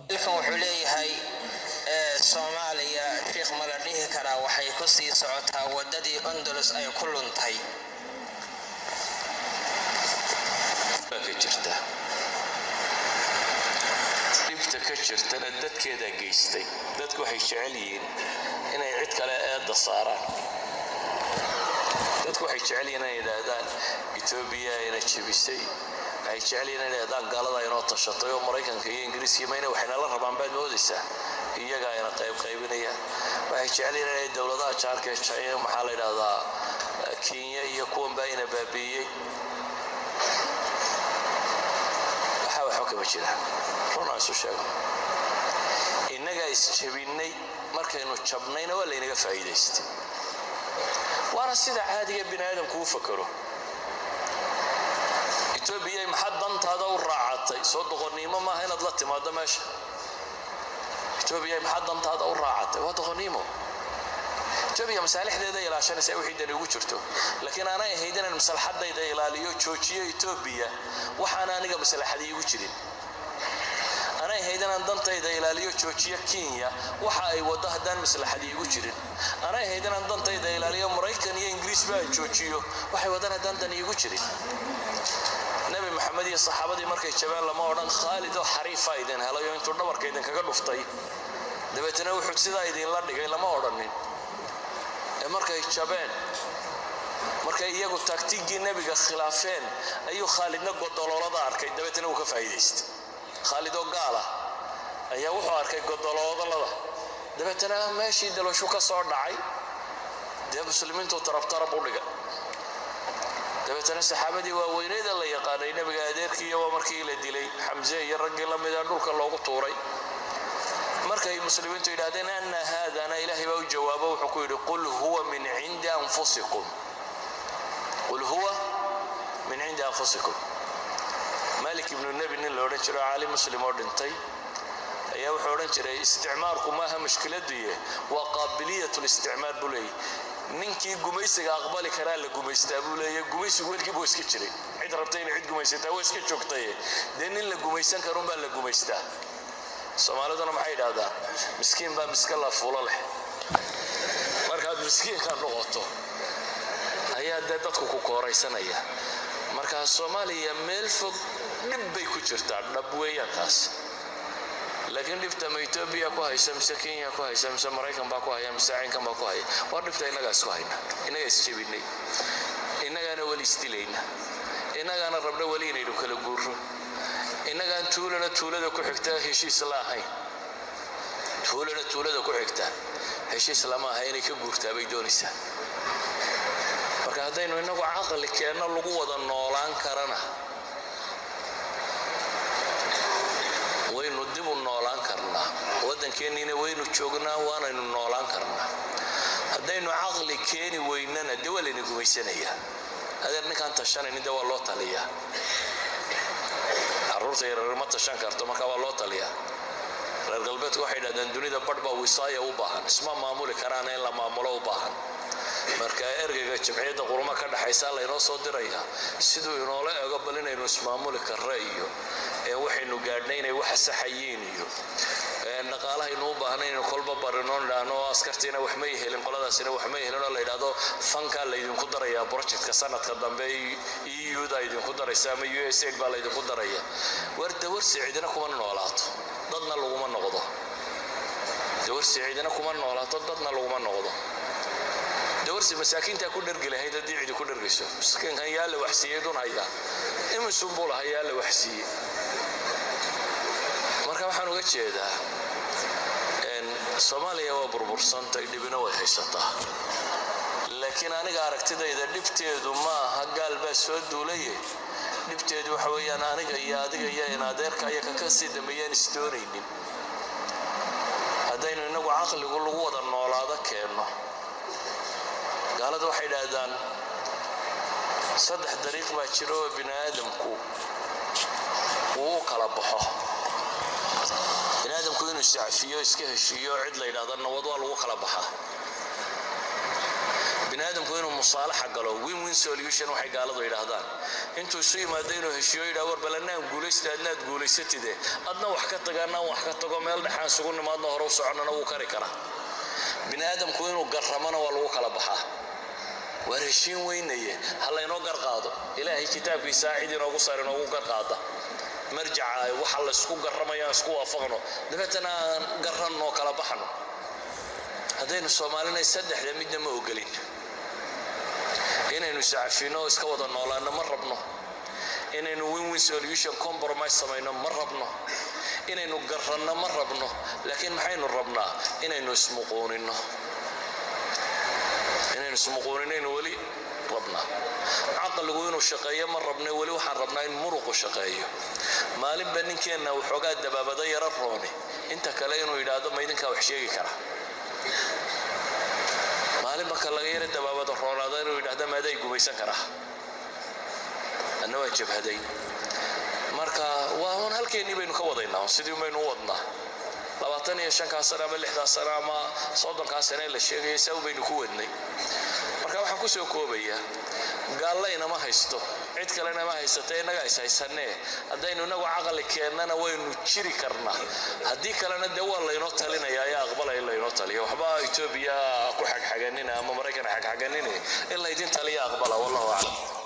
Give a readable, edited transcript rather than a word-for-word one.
وحليهاي Soomaaliya sheekh ma la dhihi karaa waxay ku sii socotaa wadadii Andalus ay ku luntay ka jirta dibta ka jirtana dadkeeda geystay dadku waxay jecel yihiin inay cid kale eeda saaraan dadku waxay jecel yihiin inay yidhaahdaan Itoobiya inay jabisay ay jecel yihiin inay yidhaahdaan gaalada inoo tashatay oo Mareykanka iyo Ingiriiska mayna waxayna la rabaan baad moodaysaa iyaga ayna qaybinaya waxay jecel yihiin inay dawladaha jaarka China maxaa la yidhaahdaa Kenya iyo kuwan bayna baabiyay waxa kama jiraan runa isu sheego inaga isjabinay markaynu jabnayna waa laynaga faa'iidaystay waana sida caadiga bini'aadamku u fakaro Itoobiya maxad dantaada u raacatay soo doqonnimo ma aha inaad la timaado meesha Itoobiya maxad dantaada u raacatay waa doqonnimo Itoobiya masaalixdeeda ilaashanaysa wixii dan ugu jirto laakiin ana ahaydin in maslaxadayda ilaaliyo joojiyo Itoobiya waxaan aniga maslaxadii ugu jirin ana ahaydin in dantayda ilaaliyo joojiyo Kenya waxa ay wada hadan maslaxadii ugu jirin ana ahaydin in dantayda ilaaliyo Mareykan iyo Ingiriis baa joojiyo waxay wadana dantan ugu jirin Nabi Muhammad iyo saxaabadii markay jabaan lama oran Khalid oo xariifa idin helayo intuu dhabarka idin kaga dhuftay dabeetana wuxuu sidaa idin la dhigay lama oranin markay jabeen markay iyagu taktiigii nabiga khilaafeen ayuu Khalidna godololada arkay dabeetana uu ka faa'iideystay Khalid oo gaala ayaa wuxuu arkay godololada dabeetana meeshii dalashu ka soo dhacay dee muslimiintu tarab u dhigay dabeetana saxaabadii waa weyneeda la yaqaanay nabiga adeerkii iyo markii la dilay Hamza iyo ragii la mid ah dhulka loogu tuuray markay muslimiintu yiraahdeen anna haadana ilaahi baa u jawaabo wuxuu ku yiri qul huwa min 'indi anfusikum qul huwa min 'indi anfusikum Malik ibn Nabi nin la oran jiray caalim muslim oo dhintay ayaa wuxuu oran jiray isticmaalku ma aha mushkiladiye waa qaabiliyatul isticmaal bulay ninkii gumaysiga aqbali kara la gumaystaa buu leeyahay gumaysigu walkii buu iska jiray cid rabtay in cid gumaysataa way iska joogtay nin la gumaysan karo baa la gumaystaa Soomaaliduna maxay yiraahdaan miskiin baa miska la fuulo leh markaad miskiin ka noqoto ayaa dadku ku kooraysanaya marka Soomaaliya meel fog dib bay ku jirtaa dhab weeyaan taas laakiin dhibta Itoobiya ku haysa mise Kenya ku haysa mise Mareykan baa ku haya mise Caynkan baa ku haya waa dhibta inaga isku hayna inaga isjabinay inagana wali istilayna inagana rabna wali inaynu kala guurro inagaan tuulada ku xigta heshiis la ahayn tuulada ku xigta heshiis lama aha inay ka guurtaa bay doonaysaa marka hadaynu inagu aqal keeno lagu wada noolaan karana waynu dib u noolaan karnaa wadankeennina waynu joognaa waanaynu noolaan karnaa hadaynu aqal keeni weynana dawladna gumaysanaya adeer ninkan tashanayna waa loo taliyaa carruurta yaryar ma tashan karto marka waa loo taliyaa reer galbeedku waxay yiraahdaan dunida badhba wisaaya u baahan isma maamuli karaan in la maamulo u baahan marka ergeyga jimciyada quruma ka dhaxaysa la inoo soo diraya sidoo inoola eego bal inaynu ismaamuli karra iyo waxaynu gaadhnay inay wax saxayeen iyo dhaqaalaha inuu baahnay inuu kolba barinoon dhaano askartiina wax ma yeelin qoladaasina wax ma yeelin oo la yiraahdo fanka la idinku daraya projectka sanadka dambe EU da idinku daraysa ama USAID baa la idinku daraya warsi cidina kuma noolaato dadna laguma noqdo warsi cidina kuma noolaato dadna laguma noqdo warsi masaakiinta ku dhargalahayd hadii cid ku dhargayso miskiinkan yaa la waxsiiyay dunayda imisu buu hayaa la waxsiiyay marka waxaan uga jeedaa Soomaaliya waa burbursantay dibina way haysataa laakiin aniga aragtidayda dhibteedu ma aha galba soo duulay dhibteedu waxa weeyaan aniga iyo adiga iyo in adeerka ay ka sii dhameeyeen istooreynin hadaynu inagu aqligu lagu wada noolaada keeno gaalada waxay yiraahdaan saddex dariiq baa jiro bini'aadamku uu kala baxo bini'aadamku inuu iscafiyo iska heshiiyo cid la yiraahdo nabad waa lagu kala baxaa bini'aadamku inuu musaalaxa galo win-win solution waxay gaaladu yidhaahdaan intuu isu yimaado inuu heshiyo yidhaa war balanaan guulaysta adnaad guulaysatide adna wax ka tagaanaan wax ka tago meel dhexaan isugu nimaadno hore u soconnana wuu kari karaa bini'aadamku inuu garramana waa lagu kala baxaa waar heshiin weynaye ha laynoo garqaado ilaahay kitaabkiisaa cid inoogu sar inoogu garqaada marjaca waxa la isku garramayaan isku waafaqno dabeetana aan garranoo kala baxno haddaynu soomaalinay saddexda midna ma ogolin inaynu iscafino iska wada noolaano ma rabno inaynu win-win solution compromise samayno ma rabno inaynu garranno ma rabno laakiin maxaynu rabnaa inaynu ismuquunino inaynu weli rabnaa caqligu inuu shaqeeyo ma rabno weli waxaan rabnaa in muruqu shaqeeyo maalinba ninkeenna waxoogaa dabaabada yara rooni inta kale inuu yidhaahdo ma idinkaa wax sheegi kara maalin marka laga yara dabaabada roonaada inuu yidhaahdo maaday gumaysan karaa anna waa jabhaday marka waa un halkeennii baynu ka wadaynaa sidii baynu u wadnaa 25 sano ama 60 sano ama 30 sano la sheegay saw baynu ku wadnay marka waxaan ku soo koobayaa gaallayna ma haysto cid kalena ma haysato inaga haysanee haddaynu inagu caqli keennana waynu jiri karnaa haddii kalena dee waa laynoo talinayaa ayaa aqbalaya laynoo taliya waxba Itoobiya ku xagxaganina ama Maraykan xagxaganina in laydin taliya aqbala wallahu a'lam